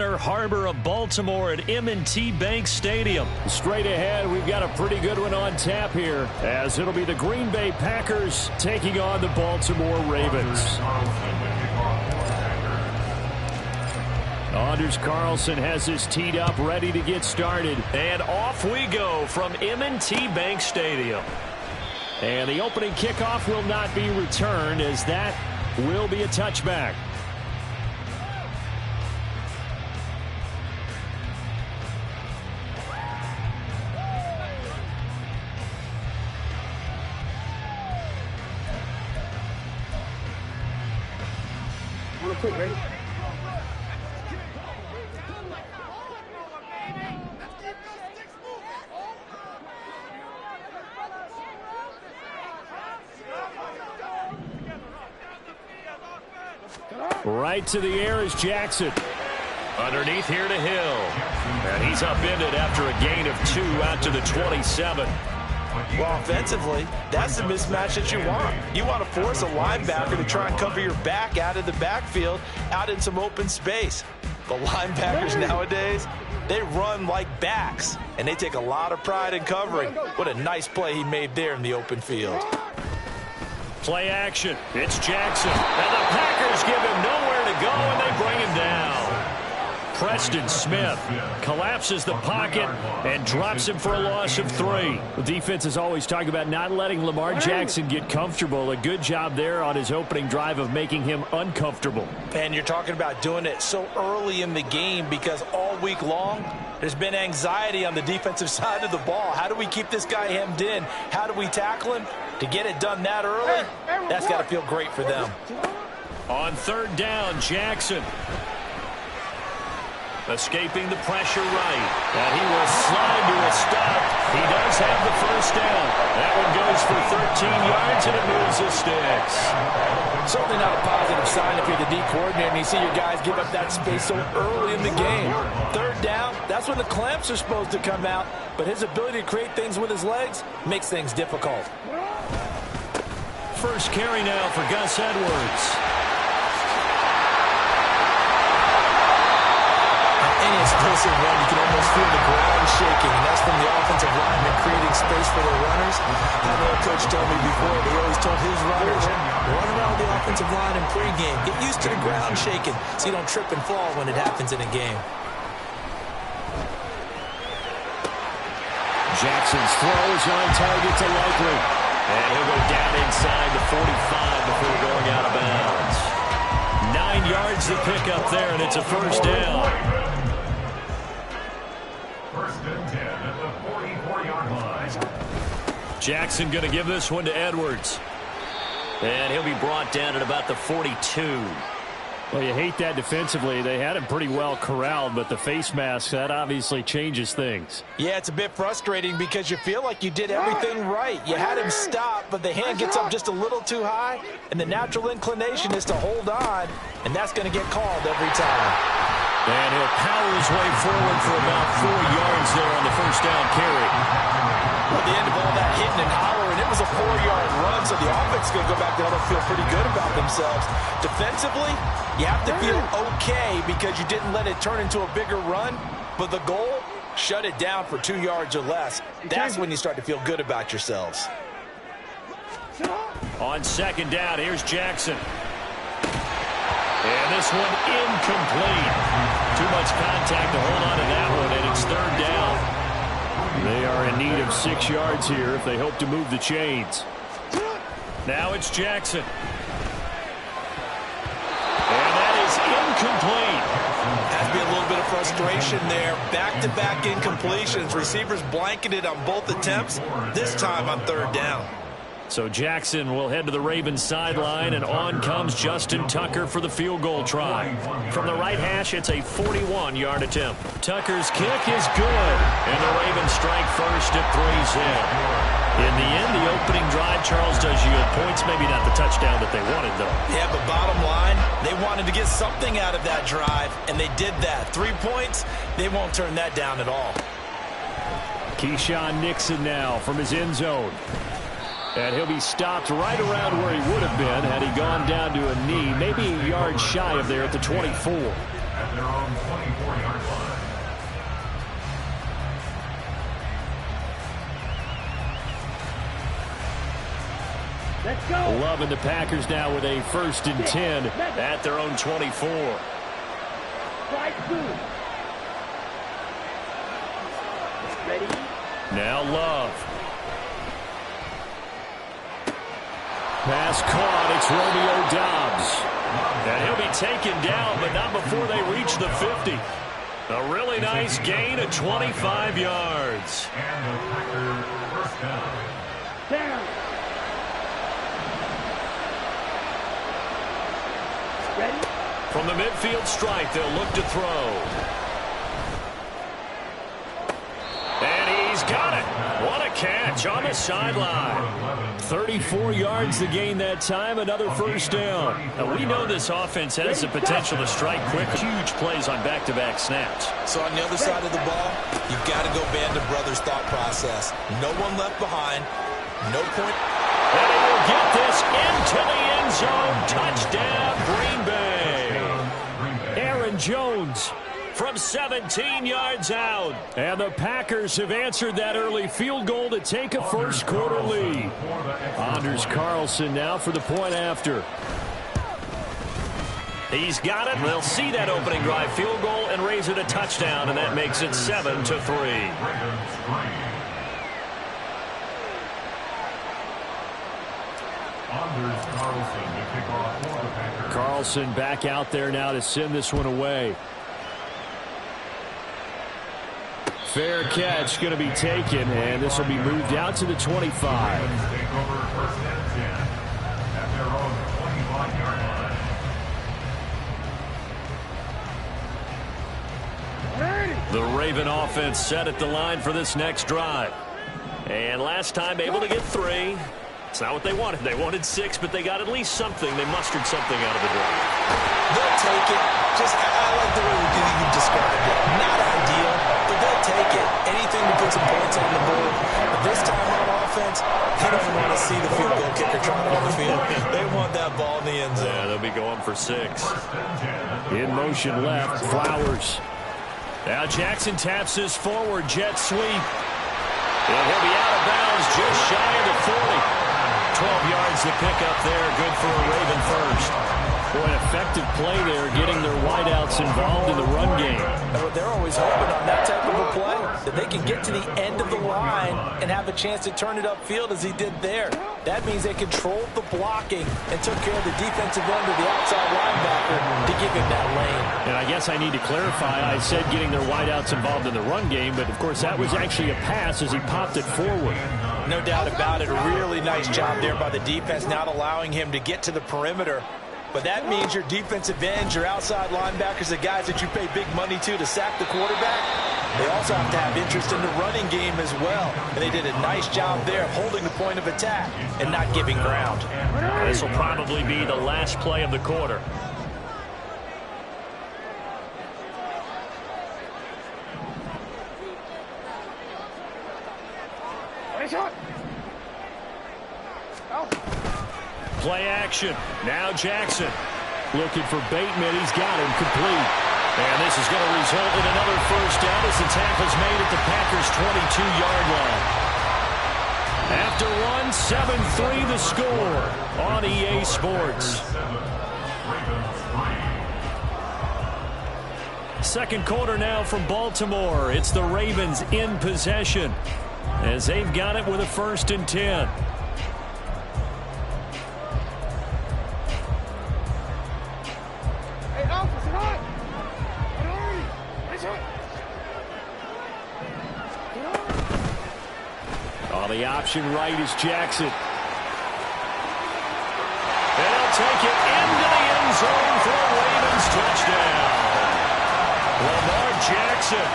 Harbor of Baltimore at M&T Bank Stadium. Straight ahead, we've got a pretty good one on tap here, as it'll be the Green Bay Packers taking on the Baltimore Ravens. Anders Carlson has his teed up, ready to get started. And off we go from M&T Bank Stadium. And the opening kickoff will not be returned, as that will be a touchback. Real quick, ready? Right to the air is Jackson. Underneath here to Hill. And he's upended after a gain of 2 out to the 27. Well, offensively, that's the mismatch that you want. You want to force a linebacker to try and cover your back out of the backfield, out in some open space. The linebackers nowadays, they run like backs, and they take a lot of pride in covering. What a nice play he made there in the open field. Play action. It's Jackson. And the Packers give him nowhere to go, and they bring him down. Preston Smith collapses the pocket and drops him for a loss of 3. The defense is always talking about not letting Lamar Jackson get comfortable. A good job there on his opening drive of making him uncomfortable. And you're talking about doing it so early in the game, because all week long there's been anxiety on the defensive side of the ball. How do we keep this guy hemmed in? How do we tackle him? To get it done that early, that's got to feel great for them. On 3rd down, Jackson. Escaping the pressure right. And he will slide to a stop. He does have the 1st down. That one goes for 13 yards, and it moves the sticks. Certainly not a positive sign if you're the D coordinator and you see your guys give up that space so early in the game. 3rd down, that's when the clamps are supposed to come out. But his ability to create things with his legs makes things difficult. First carry now for Gus Edwards. Any explosive run, you can almost feel the ground shaking, and that's from the offensive linemen creating space for their runners. I know a coach told me before, he always told his runners, run around the offensive line in pregame. Get used to the ground shaking so you don't trip and fall when it happens in a game. Jackson's throw is on target to Likely. And he'll go down inside the 45 before going out of bounds. 9 yards to pick up there, and it's a 1st down. Jackson going to give this one to Edwards. And he'll be brought down at about the 42. Well, you hate that defensively. They had him pretty well corralled, but the face mask, that obviously changes things. Yeah, it's a bit frustrating because you feel like you did everything right. You had him stop, but the hand gets up just a little too high, and the natural inclination is to hold on, and that's going to get called every time. And he'll power his way forward for about 4 yards there on the 1st down carry. At the end of all that hitting and hollering, it was a 4-yard run, so the offense is going to go back there and feel pretty good about themselves. Defensively, you have to feel okay because you didn't let it turn into a bigger run, but the goal, shut it down for 2 yards or less. That's when you start to feel good about yourselves. On 2nd down, here's Jackson. And this one incomplete. Too much contact to hold on to that one, and it's 3rd down. They are in need of 6 yards here if they hope to move the chains. Now it's Jackson. And that is incomplete. Has to be a little bit of frustration there. Back-to-back incompletions. Receivers blanketed on both attempts, this time on 3rd down. So Jackson will head to the Ravens sideline, and on comes Justin Tucker for the field goal try. From the right hash, it's a 41-yard attempt. Tucker's kick is good, and the Ravens strike first at 3's in. In the end, the opening drive, Charles, does yield points. Maybe not the touchdown that they wanted, though. Yeah, but bottom line, they wanted to get something out of that drive, and they did that. 3 points, they won't turn that down at all. Keyshawn Nixon now from his end zone. And he'll be stopped right around where he would have been had he gone down to a knee, maybe a yard shy of there at the 24. their own 24-yard line. Let's go. Loving the Packers now with a 1st and 10 at their own 24. Strike 2. Ready? Now Love. Pass caught. It's Romeo Doubs. And he'll be taken down, but not before they reach the 50. A really nice gain of 25 yards. And the Packers first down. Down. Ready? From the midfield stripe, they'll look to throw. And he's got it. What a catch on the sideline. 34 yards to gain that time, another first down. Now, we know this offense has the potential to strike quick. Huge plays on back-to-back snaps. So on the other side of the ball, you've got to go Band of Brothers thought process. No one left behind. No point. And he will get this into the end zone. Touchdown, Green Bay. Aaron Jones from 17 yards out. And the Packers have answered that early field goal to take a first-quarter lead. Anders Carlson now for the point after. He's got it. They'll see that opening drive field goal and raise it a touchdown, and that makes it 7-3. Carlson back out there now to send this one away. Fair catch going to be taken, and this will be moved out to the 25. The Raven offense set at the line for this next drive. And last time able to get 3. It's not what they wanted. They wanted 6, but they got at least something. They mustered something out of the drive. They'll take it. I like the way you described it. Not ideal, but they'll take it. Anything to put some points on the board. But this time on offense, they don't want to see the field goal kicker trotting on the field. They want that ball in the end zone. Yeah, they'll be going for 6. In motion left, Flowers. Now Jackson taps his forward jet sweep. And he'll be out of bounds just shy of the 40. 12 yards to pick up there. Good for a Raven first. Boy, an effective play there, getting their wideouts involved in the run game. And they're always hoping on that type of a play, that they can get to the end of the line and have a chance to turn it upfield as he did there. That means they controlled the blocking and took care of the defensive end of the outside linebacker to give him that lane. And I guess I need to clarify, I said getting their wideouts involved in the run game, but of course that was actually a pass as he popped it forward. No doubt about it. A really nice job there by the defense, not allowing him to get to the perimeter. But that means your defensive ends, your outside linebackers, the guys that you pay big money to sack the quarterback, they also have to have interest in the running game as well. And they did a nice job there of holding the point of attack and not giving ground. This will probably be the last play of the quarter. Play action. Now Jackson. Looking for Bateman. He's got him complete. And this is going to result in another first down as the tackle's made at the Packers' 22-yard line. After one, 7-3 the score on EA Sports. Second quarter now from Baltimore. It's the Ravens in possession as they've got it with a 1st and 10. On the option right is Jackson. And he'll take it into the end zone for a Ravens touchdown. Lamar Jackson,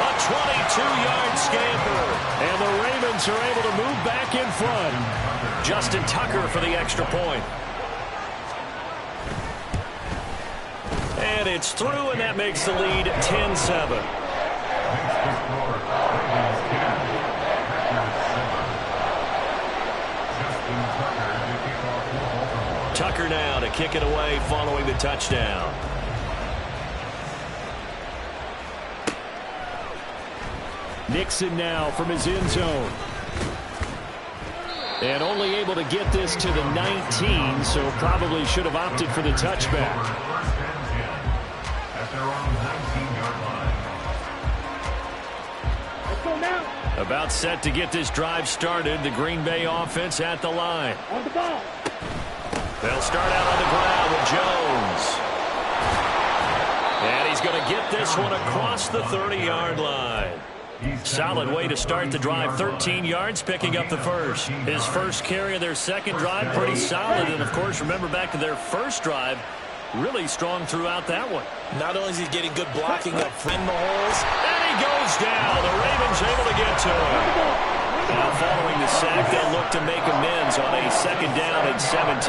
a 22-yard scamper. And the Ravens are able to move back in front. Justin Tucker for the extra point. And it's through, and that makes the lead 10-7. Tucker now to kick it away following the touchdown. Nixon now from his end zone. And only able to get this to the 19, so probably should have opted for the touchback. First and 10 at their own 19-yard line. Let's go now. About set to get this drive started. The Green Bay offense at the line. On the ball. They'll start out on the ground with Jones. And he's going to get this one across the 30-yard line. Solid way to start the drive. 13 yards, picking up the first. His first carry of their second drive, pretty solid. And, of course, remember back to their first drive, really strong throughout that one. Not only is he getting good blocking up in the holes. And he goes down. The Ravens able to get to him. Now, following the sack, they'll look to make amends on a second down and 17.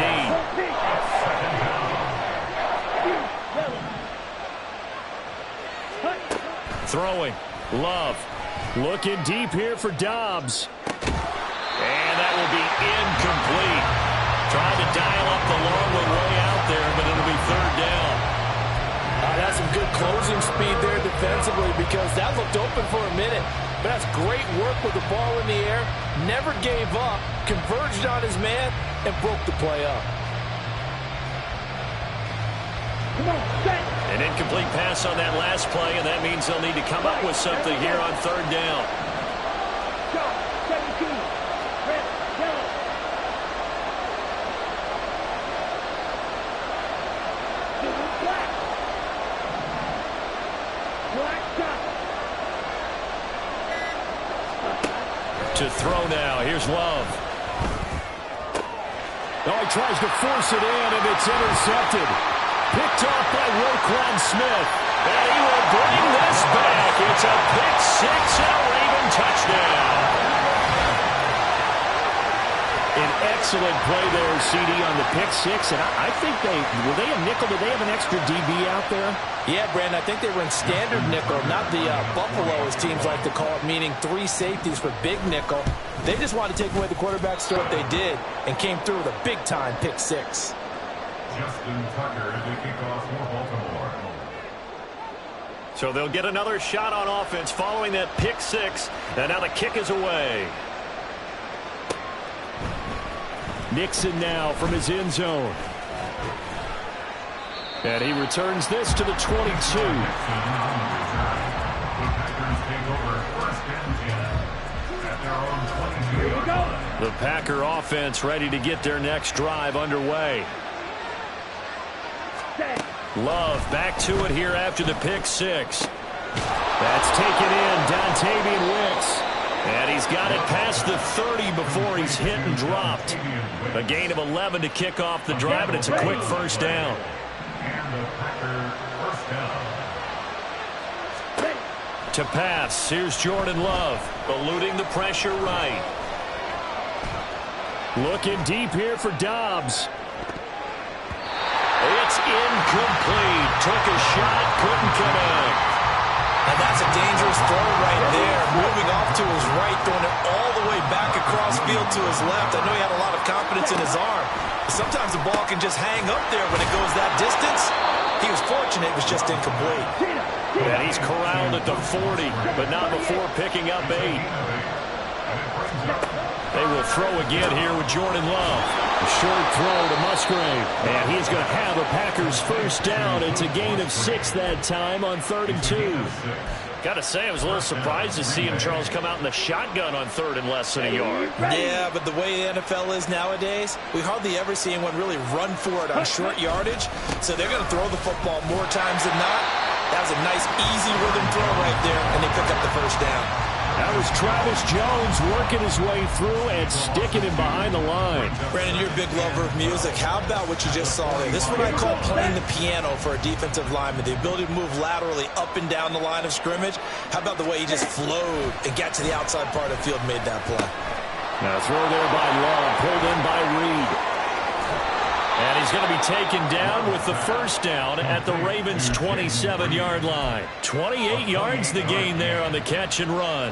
Throwing. Love. Looking deep here for Dobbs. And that will be incomplete. Trying to dial up the long one way out there, but it'll be third down. That's some good closing speed there defensively because that looked open for a minute. But that's great work with the ball in the air. Never gave up, converged on his man, and broke the play up. Come on, set. An incomplete pass on that last play, and that means they'll need to come up with something here on third down. Shot, 17. Red, yellow. Silver, black. Black shot. To throw now. Here's Love. Oh, he tries to force it in, and it's intercepted. Picked off by Roquan Smith. And he will bring this back. It's a pick six and a Raven touchdown. An excellent play there, CD, on the pick six. And I think were they a nickel? Did they have an extra DB out there? Yeah, Brandon, I think they were in standard nickel, not the Buffalo, as teams like to call it, meaning three safeties for big nickel. They just wanted to take away the quarterback's throw. They did, and came through with a big-time pick six. Justin Tucker to kick off for Baltimore. So they'll get another shot on offense following that pick six. And now the kick is away. Nixon now from his end zone. And he returns this to the 22. The Packer offense ready to get their next drive underway. Love back to it here after the pick six. That's taken in, Dontavian Wicks. And he's got it past the 30 before he's hit and dropped. A gain of 11 to kick off the drive, and it's a quick first down. And the Packer first down. To pass, here's Jordan Love, eluding the pressure right. Looking deep here for Dobbs. It's incomplete. Took a shot, couldn't connect. And that's a dangerous throw right there. Moving off to his right, throwing it all the way back across field to his left. I know he had a lot of confidence in his arm. Sometimes the ball can just hang up there when it goes that distance. He was fortunate it was just incomplete. And he's corralled at the 40, but not before picking up 8. They will throw again here with Jordan Love. A short throw to Musgrave. And he's going to have a Packers first down. It's a gain of 6 that time on 3rd and 2. Got to say, I was a little surprised to see him, Charles, come out in the shotgun on 3rd and less than a yard. Yeah, but the way the NFL is nowadays, we hardly ever see anyone really run for it on short yardage. So they're going to throw the football more times than not. That was a nice, easy rhythm throw right there, and they pick up the first down. That was Travis Jones working his way through and sticking him behind the line. Brandon, you're a big lover of music. How about what you just saw there? This is what I call playing the piano for a defensive lineman. The ability to move laterally up and down the line of scrimmage. How about the way he just flowed and got to the outside part of the field and made that play? Now throw there by Love, pulled in by Reed. And he's going to be taken down with the first down at the Ravens' 27-yard line. 28 yards the gain there on the catch and run.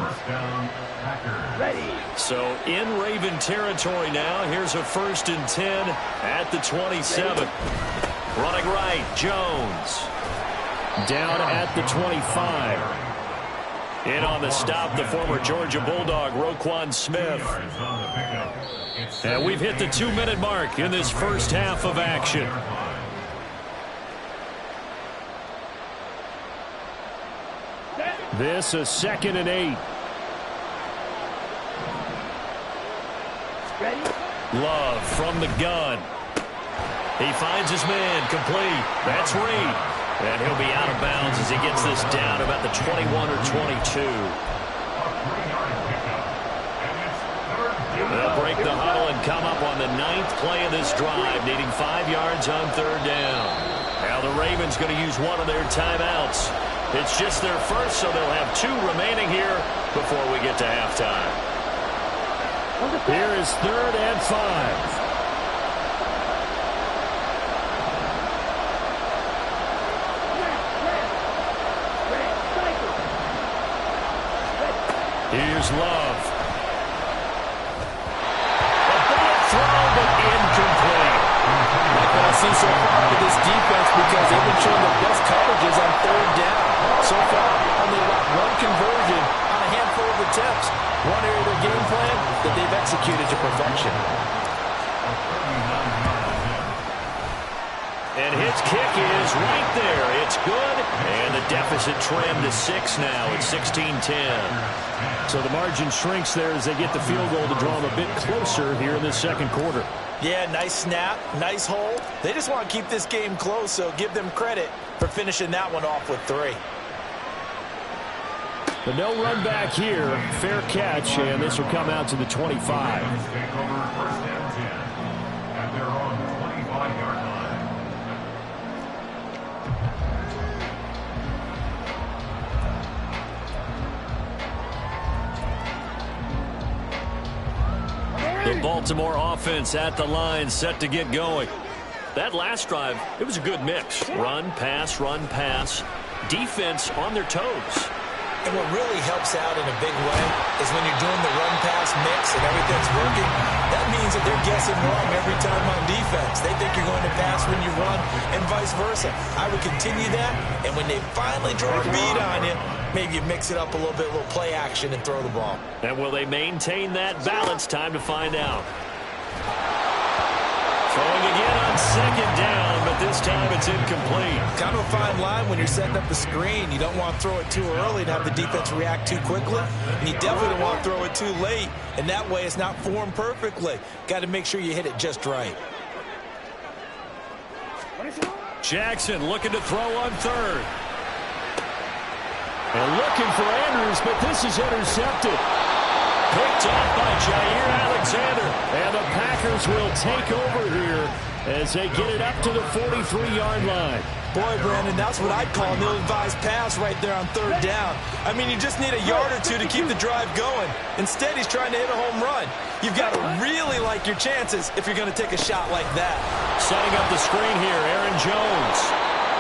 So in Raven territory now. Here's a 1st and 10 at the 27. Running right, Jones. Down at the 25. In on the stop, the former Georgia Bulldog, Roquan Smith. And we've hit the 2-minute mark in this first half of action. This is 2nd and 8. Ready? Love from the gun. He finds his man, complete. That's Reed. And he'll be out of bounds as he gets this down about the 21 or 22. They'll break the huddle and come up on the 9th play of this drive, needing 5 yards on 3rd down. Now the Ravens going to use one of their timeouts. It's just their first, so they'll have 2 remaining here before we get to halftime. Here is 3rd and 5. Here's Love. A bullet throw, but incomplete. Like what I've seen so far with this defense, because they've been showing the best coverages on 3rd down. So far, only allowed 1 conversion on a handful of attempts. One area of their game plan that they've executed to perfection. And his kick is right there. It's good. And the deficit trimmed to 6 now. It's 16-10. So the margin shrinks there as they get the field goal to draw them a bit closer here in this 2nd quarter. Yeah, nice snap, nice hold. They just want to keep this game close, so give them credit for finishing that one off with 3. But no run back here. Fair catch, and this will come out to the 25. Take over 1st and 10. And they're on the 25-yard line. The Baltimore offense at the line, set to get going. That last drive, it was a good mix. Run, pass, defense on their toes. And what really helps out in a big way is when you're doing the run-pass mix and everything's working, that means that they're guessing wrong every time on defense. They think you're going to pass when you run and vice versa. I would continue that, and when they finally draw a bead on you, maybe you mix it up a little bit, a little play action, and throw the ball. And will they maintain that balance? Time to find out. Throwing again on 2nd down, but this time it's incomplete. Kind of a fine line when you're setting up the screen. You don't want to throw it too early and have the defense react too quickly. And you definitely don't want to throw it too late, and that way it's not formed perfectly. Got to make sure you hit it just right. Jackson looking to throw on 3rd. And looking for Andrews, but this is intercepted. Picked off by Jair Alexander. And the Packers will take over here as they get it up to the 43-yard line. Boy, Brandon, that's what I'd call an ill-advised pass right there on 3rd down. I mean, you just need a yard or 2 to keep the drive going. Instead, he's trying to hit a home run. You've got to really like your chances if you're going to take a shot like that. Setting up the screen here, Aaron Jones.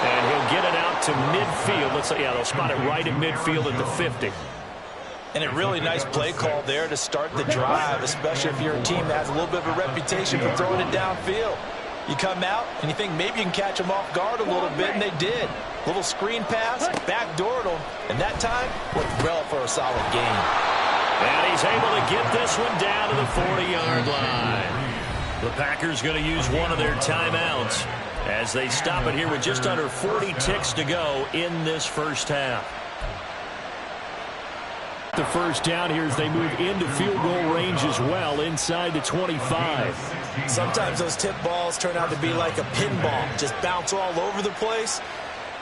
And he'll get it out to midfield. Let's say, yeah, they'll spot it right at midfield at the 50. And a really nice play call there to start the drive, especially if you're a team that has a little bit of a reputation for throwing it downfield. You come out, and you think maybe you can catch them off guard a little bit, and they did. Little screen pass, backdoored them, and that time looked well for a solid gain. And he's able to get this one down to the 40-yard line. The Packers going to use one of their timeouts as they stop it here with just under 40 ticks to go in this first half. The first down here as they move into field goal range as well, inside the 25. Sometimes those tip balls turn out to be like a pinball, just bounce all over the place.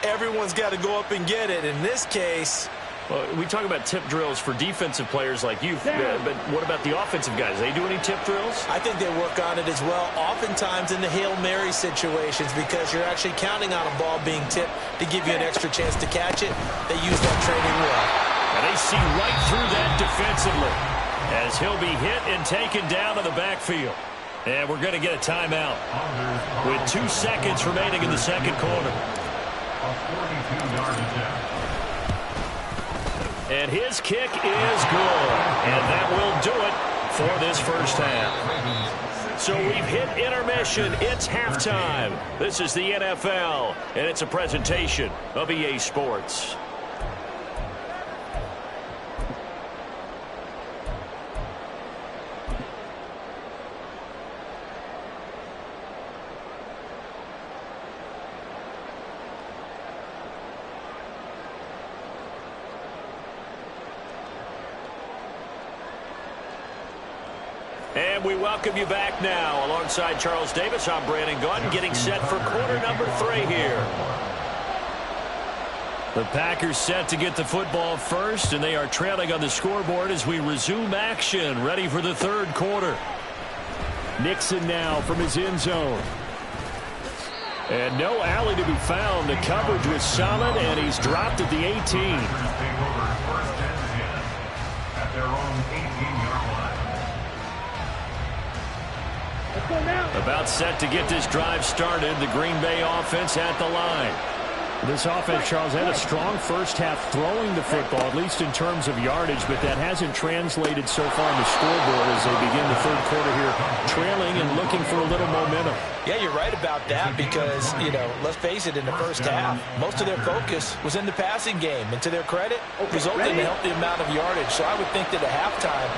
Everyone's got to go up and get it. In this case, well, we talk about tip drills for defensive players like you, but what about the offensive guys? They do any tip drills? I think they work on it as well, oftentimes in the Hail Mary situations, because you're actually counting on a ball being tipped to give you an extra chance to catch it. They use that training well. And they see right through that defensively as he'll be hit and taken down to the backfield. And we're going to get a timeout with 2 seconds remaining in the 2nd quarter. And his kick is good. And that will do it for this first half. So we've hit intermission. It's halftime. This is the NFL, and it's a presentation of EA Sports. And we welcome you back now. Alongside Charles Davis, I'm Brandon Gaudin, getting set for quarter number 3 here. The Packers set to get the football first, and they are trailing on the scoreboard as we resume action, ready for the third quarter. Nixon now from his end zone. And no alley to be found. The coverage was solid, and he's dropped at the 18. Take over first and 10 at their own 18-yard line. Let's go now. About set to get this drive started. The Green Bay offense at the line. This offense, Charles, had a strong first half throwing the football, at least in terms of yardage, but that hasn't translated so far on the scoreboard as they begin the third quarter here, trailing and looking for a little momentum. Yeah, you're right about that because, let's face it, in the first half, most of their focus was in the passing game. And to their credit, resulted in a healthy amount of yardage. So I would think that at halftime,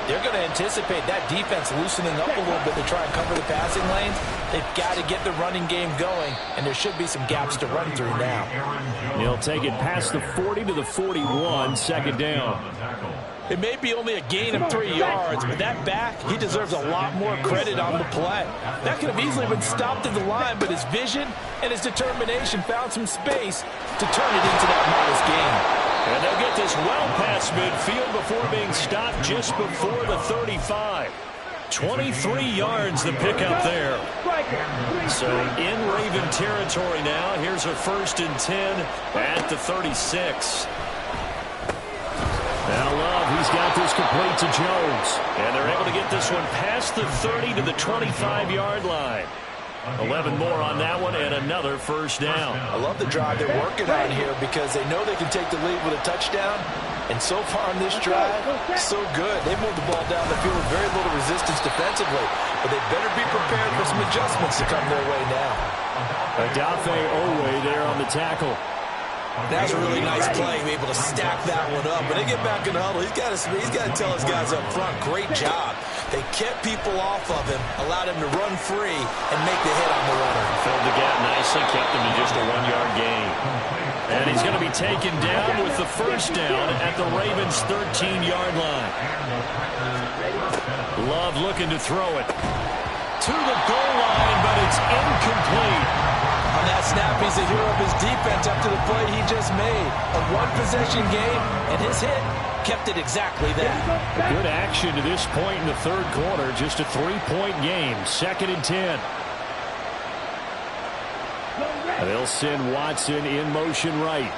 they're going to anticipate that defense loosening up a little bit to try and cover the passing lanes. They've got to get the running game going, and there should be some gaps to run through now. He'll take it past the 40 to the 41, second down. It may be only a gain of 3 yards, but that back, he deserves a lot more credit on the play. That could have easily been stopped at the line, but his vision and his determination found some space to turn it into that modest gain. And they'll get this well past midfield before being stopped just before the 35. 23 yards the pickup there. So in Raven territory now. Here's a 1st and 10 at the 36. Now Love, he's got this complete to Jones. And they're able to get this one past the 30 to the 25-yard line. 11 more on that one and another first down. I love the drive they're working on here because they know they can take the lead with a touchdown. And so far on this drive, so good. They moved the ball down the field with very little resistance defensively. But they better be prepared for some adjustments to come their way now. Odafe Owe there on the tackle. That was a really nice play, be able to stack that one up. When they get back in the huddle, he's got to tell his guys up front, great job. They kept people off of him, allowed him to run free, and make the hit on the runner. Filled the gap nicely, kept him to just a 1-yard gain. And he's going to be taken down with the first down at the Ravens' 13-yard line. Love looking to throw it to the goal line, but it's incomplete. On that snap, he's a hero of his defense up to the play he just made. A one-possession game, and his hit kept it exactly that. Good action to this point in the third quarter. Just a 3-point game. 2nd and 10. They'll send Watson in motion right.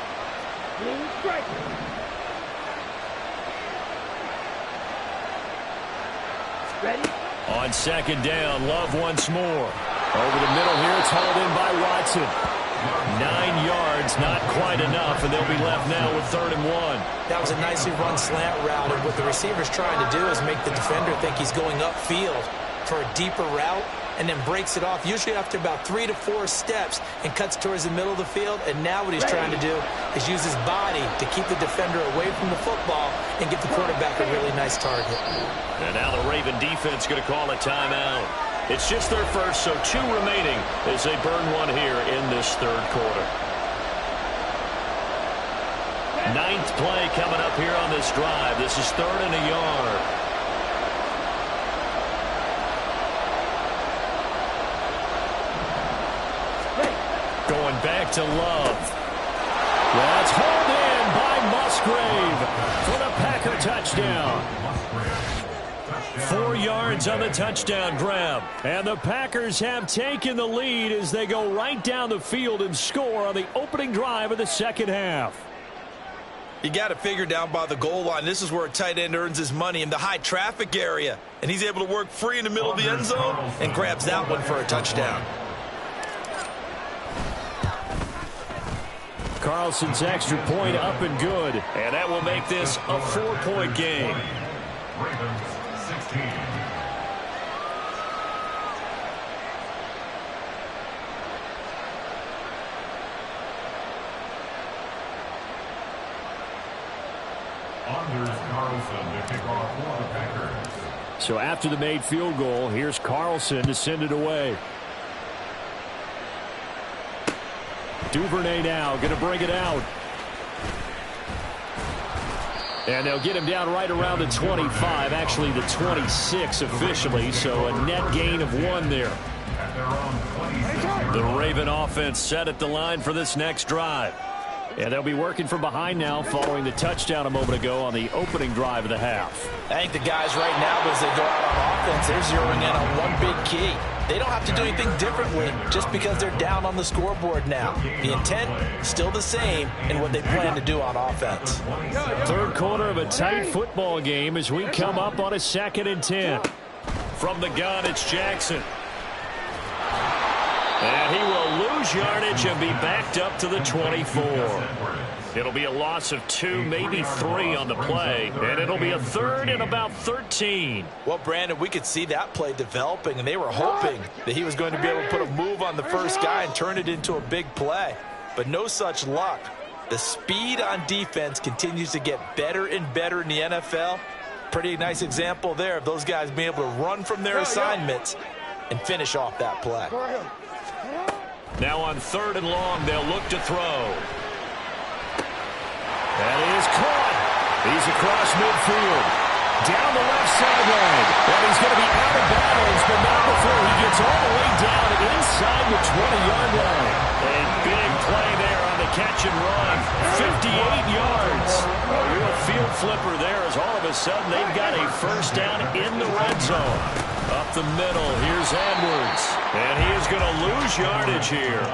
Ready? On 2nd down, Love once more. Over the middle here, it's hauled in by Watson. 9 yards, not quite enough, and they'll be left now with 3rd and 1. That was a nicely run slant route, and what the receiver's trying to do is make the defender think he's going upfield for a deeper route, and then breaks it off, usually after about 3 to 4 steps, and cuts towards the middle of the field. And now what he's trying to do is use his body to keep the defender away from the football and get the quarterback a really nice target. And now the Raven defense going to call a timeout. It's just their first, so 2 remaining as they burn one here in this third quarter. 9th play coming up here on this drive. This is 3rd and a yard. Going back to Love. That's hauled in by Musgrave for the Packer touchdown. 4 yards on the touchdown grab. And the Packers have taken the lead as they go right down the field and score on the opening drive of the second half. You got to figure down by the goal line. This is where a tight end earns his money, in the high traffic area. And he's able to work free in the middle of the end zone and grabs that one for a touchdown. Carlson's extra point up and good. And that will make this a 4-point game. Ravens 16. Anders Carlson to kick off for the Packers. So after the made field goal, here's Carlson to send it away. Duvernay now going to bring it out. And they'll get him down right around the 25, actually the 26 officially, so a net gain of 1 there. The Raven offense set at the line for this next drive. And they'll be working from behind now following the touchdown a moment ago on the opening drive of the half. I think the guys right now, as they go out on offense, they're zeroing in on one big key. They don't have to do anything differently just because they're down on the scoreboard now. The intent still the same in what they plan to do on offense. Third quarter of a tight football game as we come up on a 2nd and 10. From the gun, it's Jackson. And he will lose yardage and be backed up to the 24. It'll be a loss of 2, maybe 3 on the play, and it'll be a 3rd and about 13. Well, Brandon, we could see that play developing, and they were hoping that he was going to be able to put a move on the first guy and turn it into a big play. But no such luck. The speed on defense continues to get better and better in the NFL. Pretty nice example there of those guys being able to run from their assignments and finish off that play. Now on 3rd and long, they'll look to throw. That is caught. He's across midfield. Down the left sideline. And he's going to be out of bounds, but not before he gets all the way down inside the 20-yard line. A big play there on the catch and run. 58 yards. A real field flipper there as all of a sudden they've got a first down in the red zone. Up the middle, here's Edwards. And he is going to lose yardage here.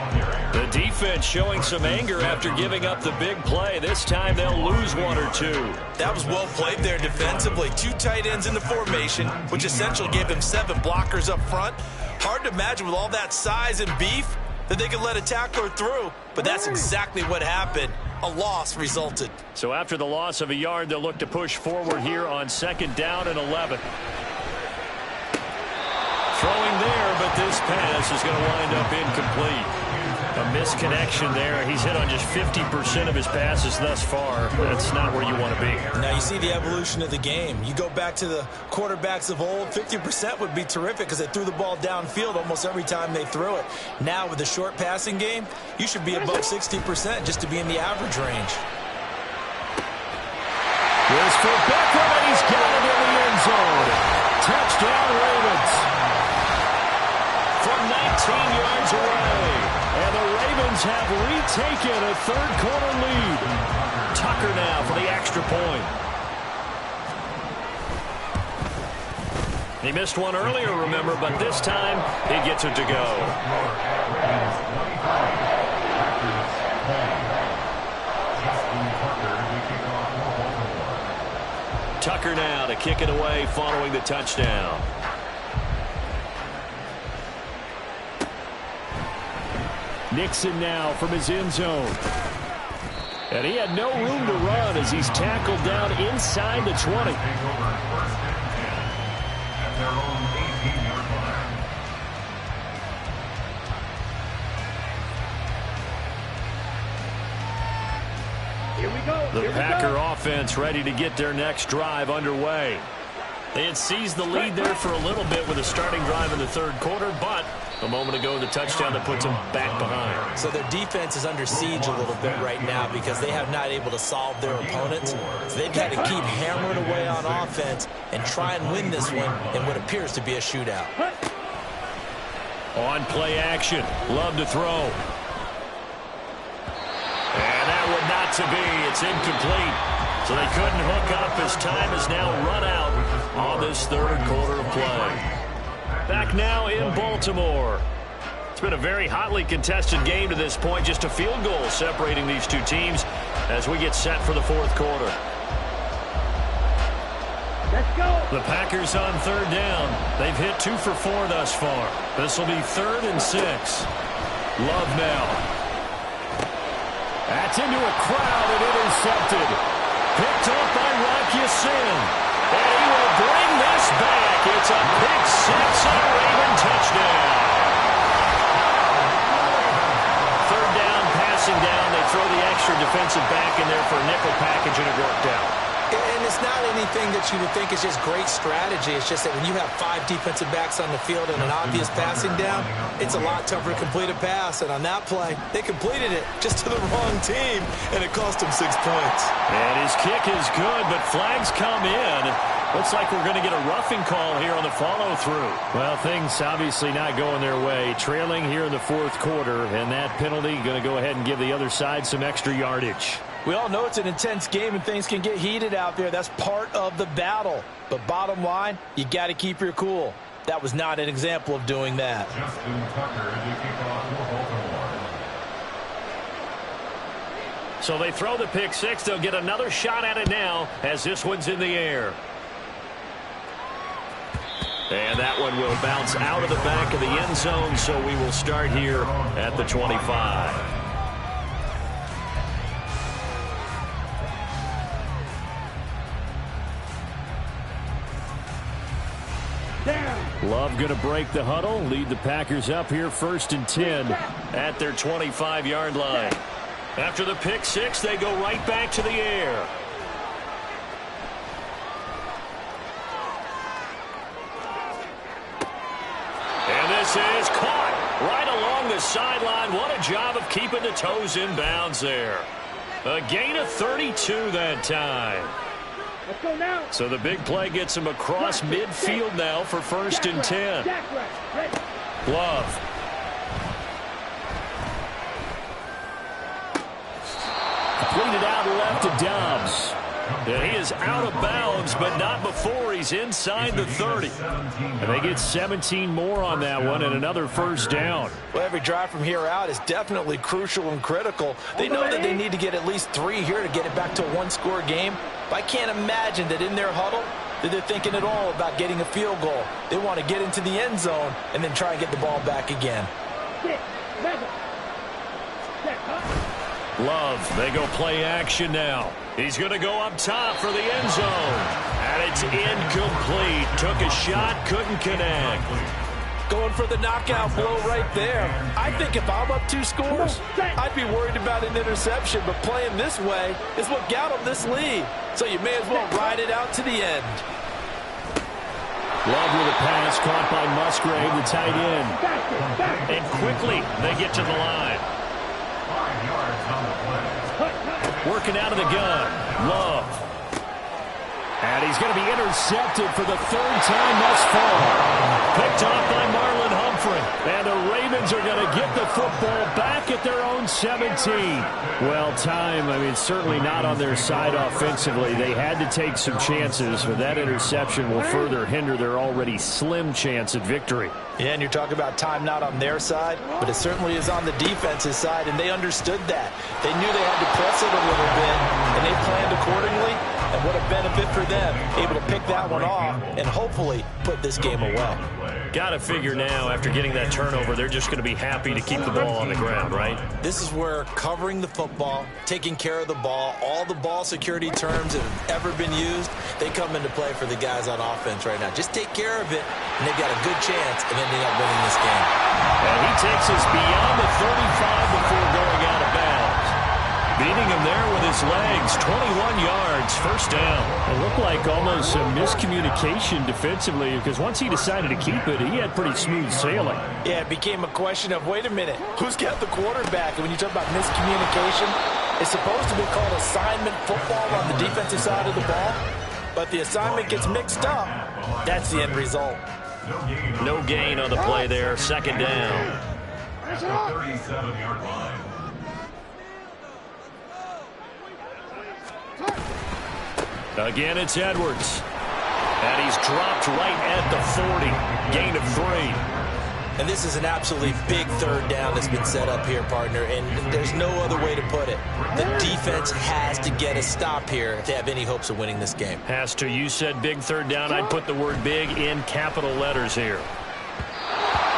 The defense showing some anger after giving up the big play. This time they'll lose 1 or 2. That was well played there defensively. 2 tight ends in the formation, which essentially gave them 7 blockers up front. Hard to imagine with all that size and beef that they could let a tackler through, but that's exactly what happened. A loss resulted. So after the loss of a yard, they'll look to push forward here on 2nd down and 11. Throwing there, but this pass is going to wind up incomplete. A misconnection there. He's hit on just 50% of his passes thus far. That's not where you want to be. Now you see the evolution of the game. You go back to the quarterbacks of old, 50% would be terrific because they threw the ball downfield almost every time they threw it. Now with the short passing game, you should be above 60% just to be in the average range. Here's for Beckham, and he's got it in the end zone. Touchdown, Ravens. From 19 yards away. And the Ravens have retaken a third-quarter lead. Tucker now for the extra point. He missed one earlier, remember, but this time he gets it to go. Tucker now to kick it away following the touchdown. Nixon now from his end zone. And he had no room to run as he's tackled down inside the 20. Here we go. The Packer offense ready to get their next drive underway. They had seized the lead there for a little bit with a starting drive in the third quarter, but a moment ago the touchdown that puts them back behind. So their defense is under siege a little bit right now because they have not able to solve their opponents. So they've got to keep hammering away on offense and try and win this one in what appears to be a shootout. On play action, Love to throw. And that one not to be. It's incomplete. So they couldn't hook up as time is now run out on this third quarter of play. Back now in Baltimore. It's been a very hotly contested game to this point. Just a field goal separating these two teams as we get set for the fourth quarter. Let's go. The Packers on third down. They've hit 2 for 4 thus far. This will be 3rd and 6. Love now. That's into a crowd and intercepted. Picked off by Rocky Sin. And he will bring this back. It's a pick 6 and a Raven touchdown. Third down, passing down. They throw the extra defensive back in there for a nickel package, and it worked out. And it's not anything that you would think is just great strategy. It's just that when you have 5 defensive backs on the field and an obvious passing down, it's a lot tougher to complete a pass. And on that play, they completed it just to the wrong team, and it cost them 6 points. And his kick is good, but flags come in. Looks like we're going to get a roughing call here on the follow-through. Well, things obviously not going their way. Trailing here in the fourth quarter, and that penalty going to go ahead and give the other side some extra yardage. We all know it's an intense game and things can get heated out there. That's part of the battle. But bottom line, you got to keep your cool. That was not an example of doing that. Justin Tucker, the kickoff for Baltimore. So they throw the pick six. They'll get another shot at it now as this one's in the air. And that one will bounce out of the back of the end zone, so we will start here at the 25. Love going to break the huddle, lead the Packers up here 1st and 10 at their 25-yard line. After the pick six, they go right back to the air. And this is caught right along the sideline. What a job of keeping the toes in bounds there. A gain of 32 that time. Let's go now. So the big play gets him across midfield now for 1st and 10. Love. Completed out left to Dobbs. And he is out of bounds, but not before he's inside the 30. And they get 17 more on that one and another first down. Well, every drive from here out is definitely crucial and critical. They know that they need to get at least 3 here to get it back to a 1-score game. But I can't imagine that in their huddle that they're thinking at all about getting a field goal. They want to get into the end zone and then try and get the ball back again. Love, they go play action now. He's going to go up top for the end zone. And it's incomplete. Took a shot, couldn't connect. Going for the knockout blow right there. I think if I'm up 2 scores, I'd be worried about an interception. But playing this way is what got them this lead. So you may as well ride it out to the end. Love with a pass caught by Musgrave, the tight end. And quickly they get to the line. 5 yards on the play. Working out of the gun. Love. And he's going to be intercepted for the 3rd time thus far. Picked off by Marlon Humphrey. And the Ravens are going to get the football back at their own 17. Well, certainly not on their side offensively. They had to take some chances, but that interception will further hinder their already slim chance at victory. Yeah, and you're talking about time not on their side, but it certainly is on the defense's side, and they understood that. They knew they had to press it a little bit, and they planned accordingly, and what a benefit for them, able to pick that one off and hopefully put this game away. Got to figure now, after getting that turnover, they're just going to be happy to keep the ball on the ground, right? This is where covering the football, taking care of the ball, all the ball security terms that have ever been used, they come into play for the guys on offense right now. Just take care of it, and they've got a good chance of ending up winning this game. And he takes us beyond the 35 before going out of bounds. Beating him there with his legs, 21 yards, first down. It looked like almost some miscommunication defensively, because once he decided to keep it, he had pretty smooth sailing. Yeah, it became a question of, wait a minute, who's got the quarterback? And when you talk about miscommunication, it's supposed to be called assignment football on the defensive side of the ball, but the assignment gets mixed up. That's the end result. No gain on the play there, 2nd down. At the 37-yard line. Again, it's Edwards. And he's dropped right at the 40. Gain of 3. And this is an absolutely big 3rd down that's been set up here, partner, and there's no other way to put it. The defense has to get a stop here to have any hopes of winning this game. Has to. You said big 3rd down. I'd put the word big in capital letters here.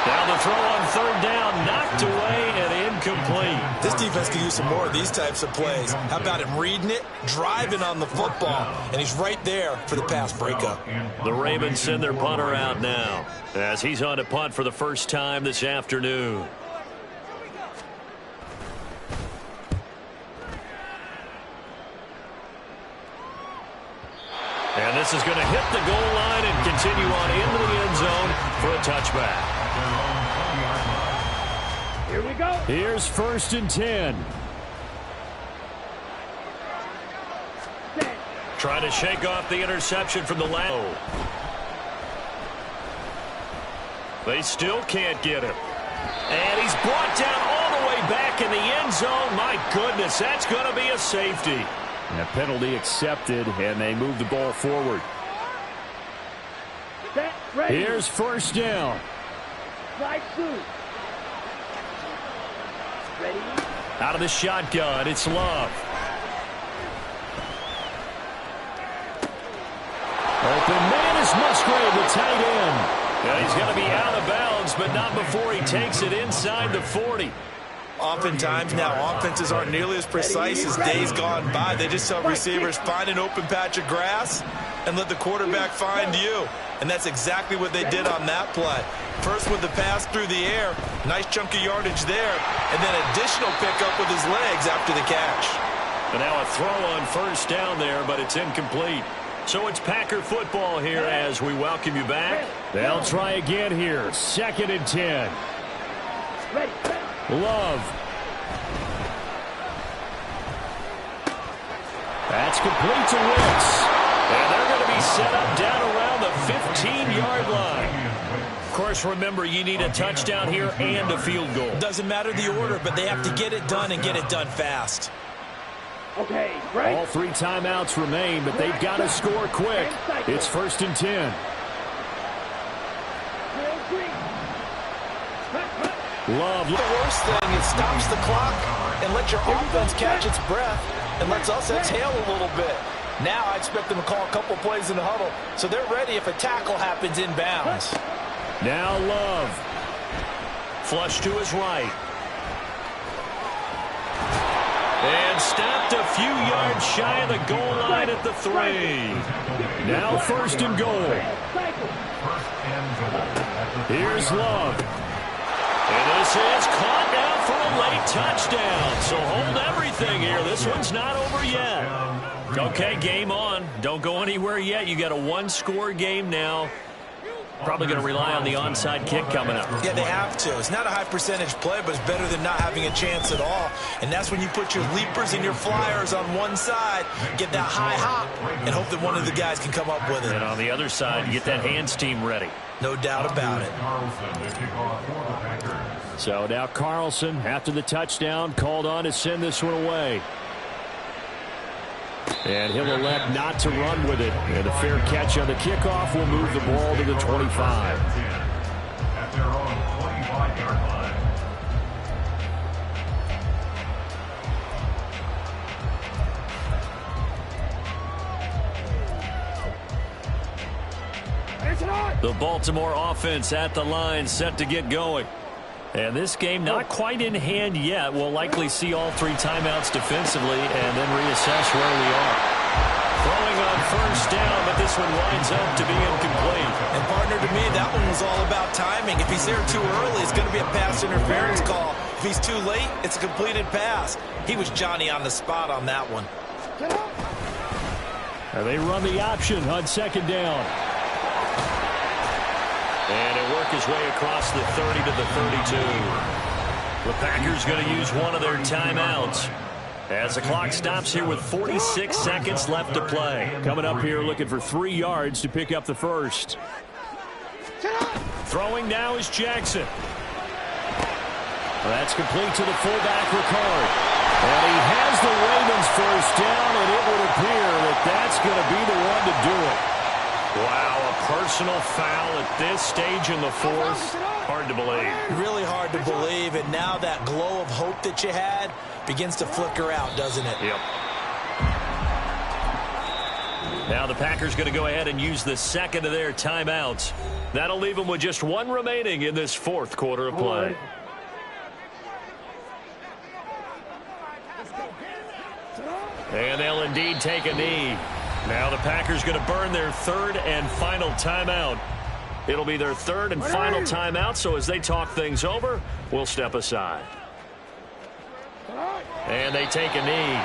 Now the throw on 3rd down, knocked away and incomplete. This defense can use some more of these types of plays. How about him reading it, driving on the football, and he's right there for the pass breakup. The Ravens send their punter out now as he's on to punt for the first time this afternoon. And this is going to hit the goal line and continue on into the end zone for a touchback. Here we go. Here's 1st and 10. Trying to shake off the interception from the last. They still can't get him. And he's brought down all the way back in the end zone. My goodness, that's going to be a safety. And a penalty accepted, and they move the ball forward. Set, ready. Here's 1st down. Slide through. Ready. Out of the shotgun, it's Love. Open man is Musgrave, the tight end. Yeah, he's going to be out of bounds, but not before he takes it inside the 40. Oftentimes now, offenses aren't nearly as precise as days gone by. They just tell receivers, find an open patch of grass and let the quarterback find you. And that's exactly what they did on that play. First with the pass through the air, nice chunk of yardage there, and then additional pickup with his legs after the catch. And now a throw on 1st down there, but it's incomplete. So it's Packer football here as we welcome you back. They'll try again here. 2nd and 10. Ready. Love. That's complete to Riggs. And they're going to be set up down around the 15-yard line. Of course, remember, you need a touchdown here and a field goal. Doesn't matter the order, but they have to get it done and get it done fast. Okay, right. All 3 timeouts remain, but they've got to score quick. It's 1st and 10. Love. The worst thing is stops the clock and lets your offense catch its breath and lets us exhale a little bit. Now I expect them to call a couple plays in the huddle so they're ready if a tackle happens inbounds. Now Love. Flush to his right. And stopped a few yards shy of the goal line at the 3. Now 1st and goal. Here's Love. And this is caught now for a late touchdown. So hold everything here. This one's not over yet. Okay, game on. Don't go anywhere yet. You got a 1-score game now. Probably going to rely on the onside kick coming up. Yeah, they have to. It's not a high percentage play, but it's better than not having a chance at all. And that's when you put your leapers and your flyers on one side, get that high hop, and hope that one of the guys can come up with it. And on the other side, you get that hands team ready. No doubt about it. So now Carlson, after the touchdown, called on to send this one away. And he'll elect not to run with it. And a fair catch on the kickoff will move the ball to the 25. At their own 25-yard line. The Baltimore offense at the line, set to get going. And this game not quite in hand yet. We'll likely see all 3 timeouts defensively and then reassess where we are. Throwing on 1st down, but this one winds up to be incomplete. And partner, to me, that one was all about timing. If he's there too early, it's going to be a pass interference call. If he's too late, it's a completed pass. He was Johnny on the spot on that one. And they run the option on 2nd down. And it worked his way across the 30 to the 32. The Packers going to use one of their timeouts as the clock stops here with 46 seconds left to play. Coming up here looking for 3 yards to pick up the 1st. Throwing now is Jackson. That's complete to the fullback, Ricard. And he has the Ravens 1st down, and it would appear that that's going to be the one to do it. Wow, a personal foul at this stage in the 4th. Hard to believe. Really hard to believe, and now that glow of hope that you had begins to flicker out, doesn't it? Yep. Now the Packers going to go ahead and use the 2nd of their timeouts. That'll leave them with just 1 remaining in this 4th quarter of play. And they'll indeed take a knee. Now the Packers going to burn their 3rd and final timeout. It'll be their 3rd and final timeout, so as they talk things over, we'll step aside. And they take a knee.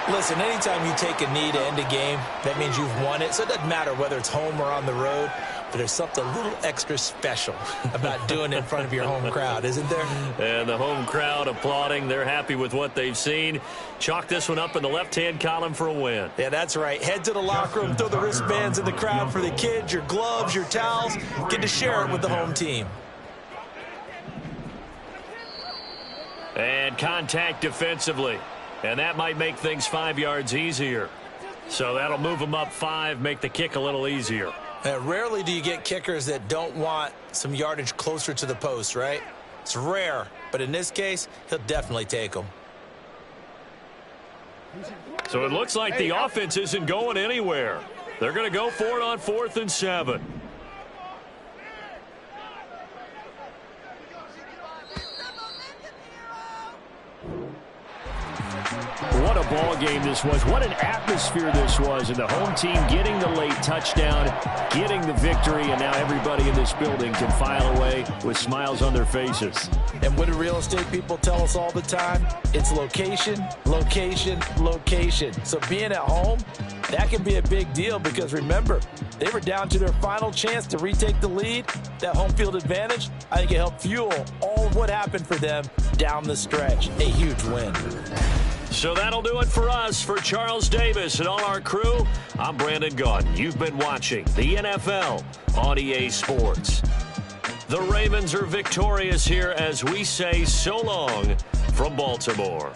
Listen, anytime you take a knee to end a game, that means you've won it. So it doesn't matter whether it's home or on the road, but there's something a little extra special about doing it in front of your home crowd, isn't there? And the home crowd applauding. They're happy with what they've seen. Chalk this one up in the left-hand column for a win. Yeah, that's right. Head to the locker room, throw the wristbands in the crowd for the kids, your gloves, your towels. Get to share it with the home team. And contact defensively. And that might make things 5 yards easier. So that'll move them up 5, make the kick a little easier. Rarely do you get kickers that don't want some yardage closer to the post, right? It's rare, but in this case, he'll definitely take them. So it looks like the offense isn't going anywhere. They're going to go for it on 4th and 7. What a ball game this was. What an atmosphere this was. And the home team getting the late touchdown, getting the victory, and now everybody in this building can file away with smiles on their faces. And what do real estate people tell us all the time? It's location, location, location. So being at home, that can be a big deal because remember, they were down to their final chance to retake the lead. That home field advantage, I think it helped fuel all of what happened for them down the stretch. A huge win. So that'll do it for us. For Charles Davis and all our crew, I'm Brandon Gaudin. You've been watching the NFL on EA Sports. The Ravens are victorious here as we say so long from Baltimore.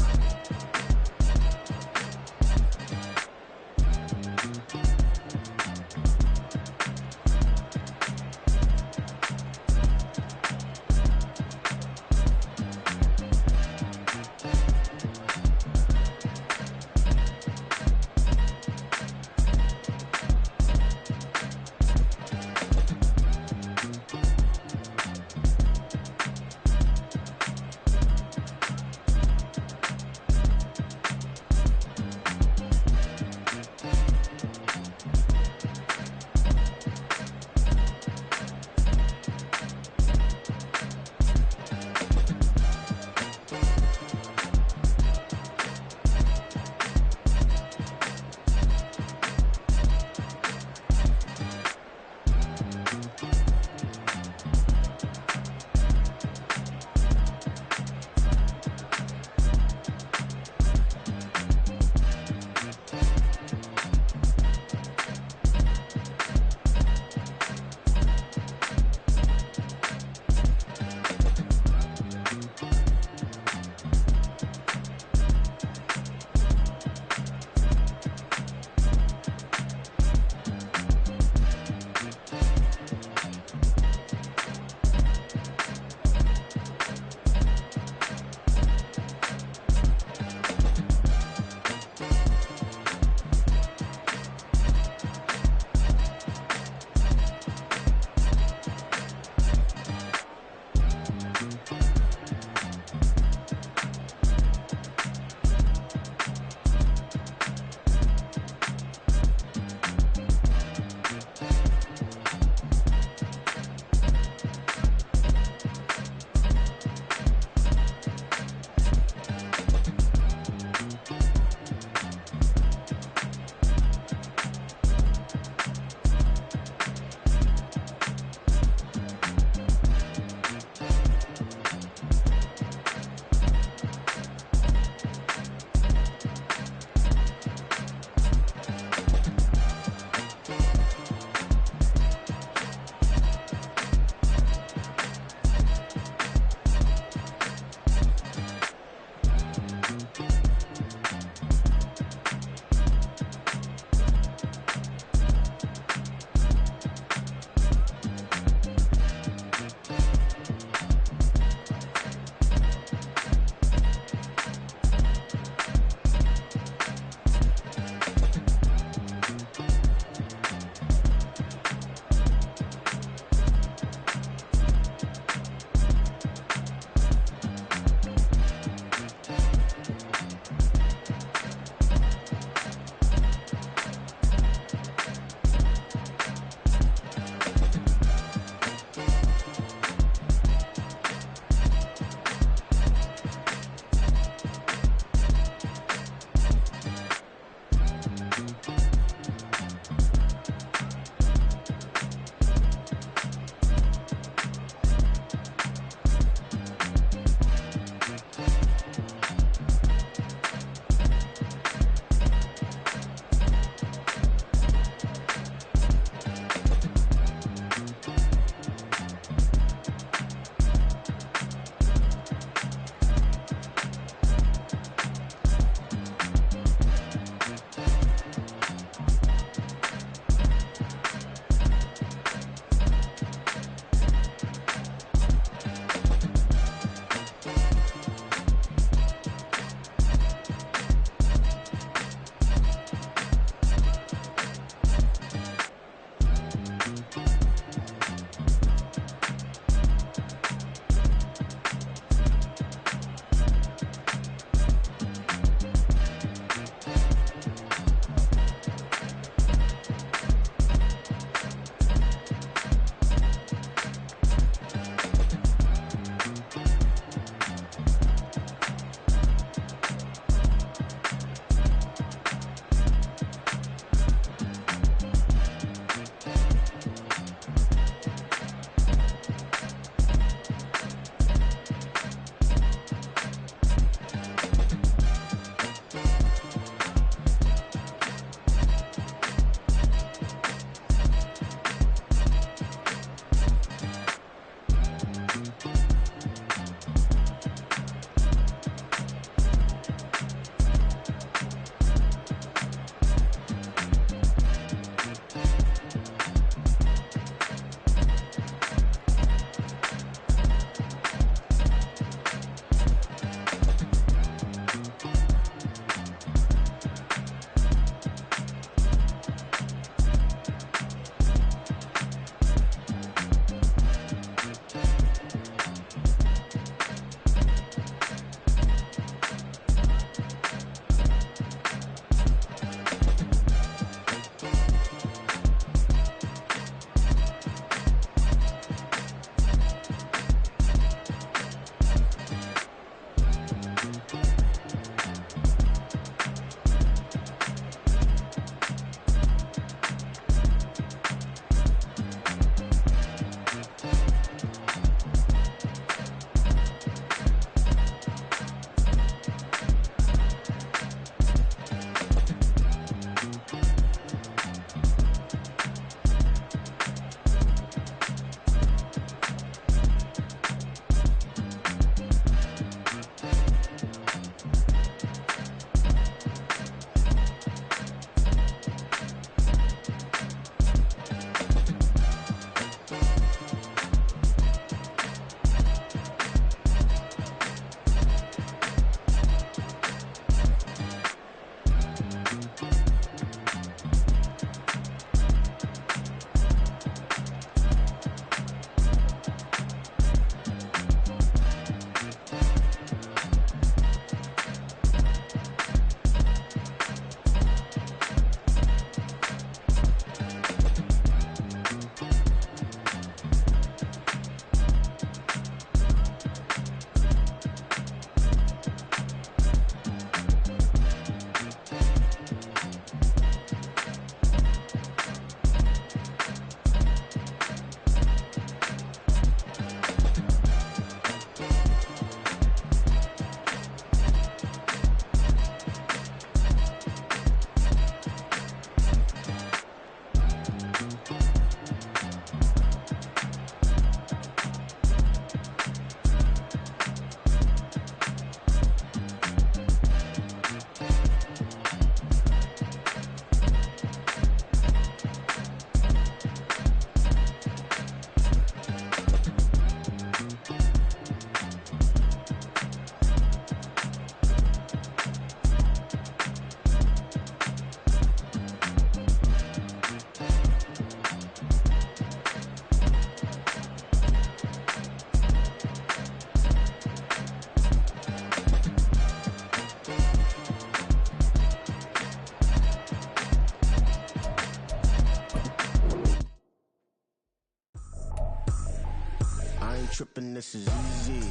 ain't tripping, this is easy,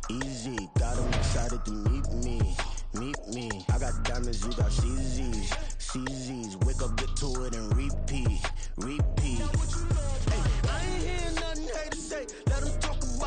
easy. Got 'em excited to meet me, meet me. I got diamonds, you got CZs, CZs. Wake up, get to it, and read